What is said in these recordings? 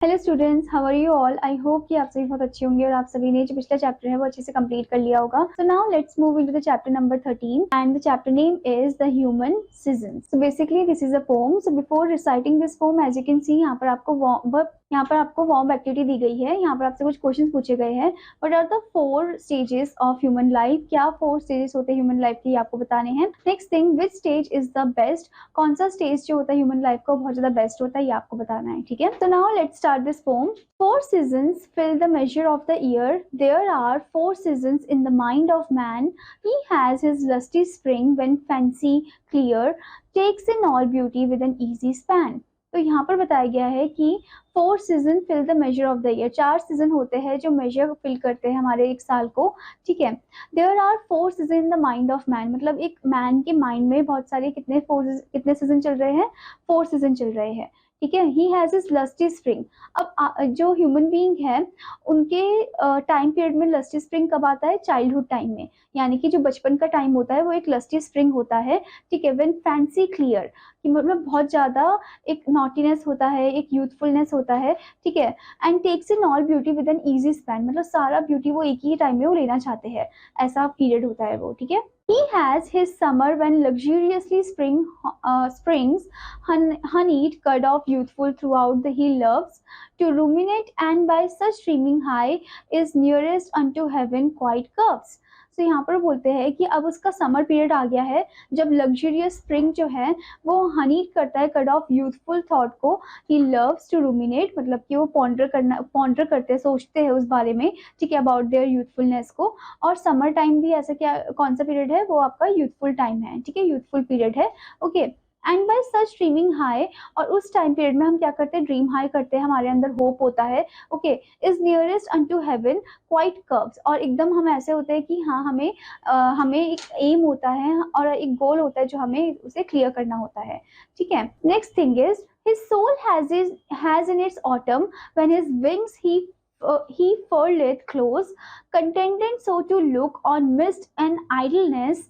Hello students, how are you all. I hope कि आप सभी बहुत अच्छे होंगे और आप सभी ने जो पिछला चैप्टर है वो अच्छे से कंप्लीट कर लिया होगा। So now let's move into the chapter number 13 and the chapter name is the human season. So basically this is a poem. So before reciting this poem, as you can see, यहाँ पर आपको warm activity दी गई है। यहाँ पर आपसे कुछ question पूछे गए हैं। What are the 4 stages of human life. क्या 4 स्टेजेस होते हैं ह्यूमन लाइफ के, आपको बताने हैं। Next thing, which stage is the best. कौन सा स्टेज जो होता है ह्यूमन लाइफ का बहुत ज्यादा बेस्ट होता है, ये आपको बताना है। ठीक है, तो now let's start this pome. 4 seasons fill the measure of the year. There are 4 seasons in the mind of man. He has his lusty spring when fancy clear takes in all beauty with an easy span. तो यहाँ पर बताया गया है कि 4 season fill the measure of the year. 4 season होते हैं जो मेजर फिल करते हैं हमारे एक साल को। ठीक है, there are 4 season in the mind of man, मतलब एक मैन के माइंड में बहुत सारे कितने सीजन चल रहे हैं, 4 सीजन चल रहे हैं। ठीक है, he has his lusty spring. अब जो ह्यूमन बीइंग है उनके टाइम पीरियड में लस्टी स्प्रिंग कब आता है, चाइल्डहुड टाइम में, यानी कि जो बचपन का टाइम होता है वो एक लस्टी स्प्रिंग होता है। ठीक है, व्हेन फैंसी क्लियर, कि मतलब बहुत ज्यादा एक नॉटीनेस होता है, एक यूथफुलनेस होता है। ठीक है, and takes in all beauty with an easy span, मतलब सारा ब्यूटी वो एक ही टाइम में वो लेना चाहते हैं, ऐसा पीरियड होता है वो। ठीक है, he has his summer when luxuriously springs honeyed cud of youthful throughout the he loves to ruminate, and by such streaming high is nearest unto heaven quite curves. तो यहाँ पर बोलते हैं कि अब उसका समर पीरियड आ गया है जब लग्जरियस स्प्रिंग जो है वो हनी करता है कड ऑफ यूथफुल थॉट को। ही लव्स टू रूमिनेट, मतलब कि वो पॉन्डर करते हैं, सोचते हैं उस बारे में। ठीक है, अबाउट देयर यूथफुलनेस को। और समर टाइम भी ऐसा क्या कौन सा पीरियड है, वो आपका यूथफुल टाइम है। ठीक है, यूथफुल पीरियड है। Okay, and bye such dreaming high, और उस टाइम पीरियड में हम क्या करते हैं, ड्रीम हाई करते हैं, हमारे अंदर होप होता है। Okay, is nearest unto heaven quiet coves, और एकदम हम ऐसे होते हैं कि हाँ हमें एक एम होता है और एक गोल होता है जो हमें उसे क्लियर करना होता है। ठीक है, next thing is his soul has in its autumn when his wings he furleth close, contented so to look on mist in idleness,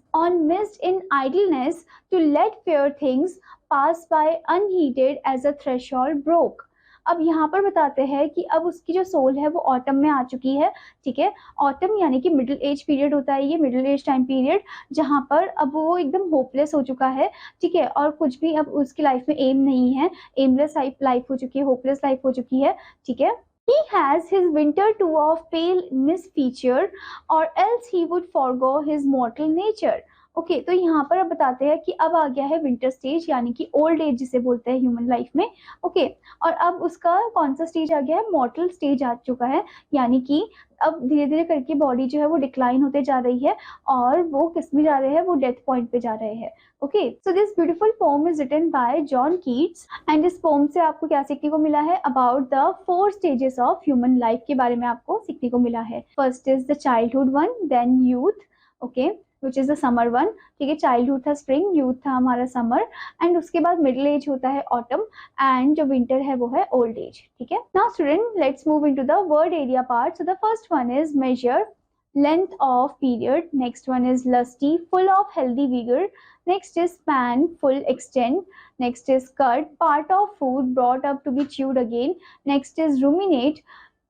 to let fair things pass by unheeded as a threshold broke. अब यहाँ पर बताते हैं कि अब उसकी जो soul है वो ऑटम में आ चुकी है। ठीक है, ऑटम यानी कि मिडिल एज पीरियड होता है, ये मिडिल एज टाइम पीरियड, जहाँ पर अब वो एकदम होपलेस हो चुका है। ठीक है, और कुछ भी अब उसकी लाइफ में एम नहीं है, एमलेस लाइफ हो चुकी है, होपलेस लाइफ हो चुकी है। ठीक है, he has his winter too of pale misfeature, or else he would forego his mortal nature. Okay तो यहाँ पर अब बताते हैं कि अब आ गया है विंटर स्टेज, यानी कि ओल्ड एज जिसे बोलते हैं ह्यूमन लाइफ में। ओके, और अब उसका कौन सा स्टेज आ गया है, मॉर्टल स्टेज आ चुका है, यानी कि अब धीरे धीरे करके बॉडी जो है वो डिक्लाइन होते जा रही है और वो किस में जा रहे हैं, वो डेथ पॉइंट पे जा रहे हैं। Okay, so this beautiful poem is written by John Keats, and इस पोम से आपको क्या सीखने को मिला है, about the 4 stages of human life के बारे में आपको सीखने को मिला है। First is the childhood one, then youth, okay, which is the summer one. ठीक है, चाइल्डहुड था स्प्रिंग, यूथ था हमारा समर, एंड उसके बाद मिडिल एज होता है ऑटम, एंड जो विंटर है वो है ओल्ड एज। ठीक है, now student let's move into the word area part. So the first one is major, length of period. Next one is lusty, full of healthy vigor. Next is span, full extent. Next is cut, part of food brought up to be chewed again. Next is ruminate,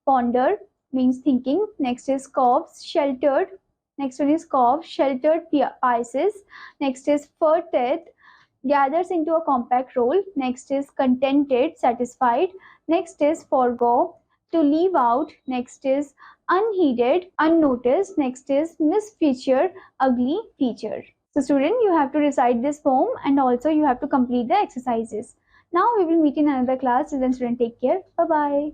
ponder, means thinking. Next is corpse, sheltered. Next one is corpse, sheltered pieces. Next is fertet, gathers into a compact roll. Next is contented, satisfied. Next is forego, to leave out. Next is unheeded, unnoticed. Next is misfeature, ugly feature. So student, you have to recite this poem and also you have to complete the exercises. Now we will meet in another class. Till then student, take care. Bye bye.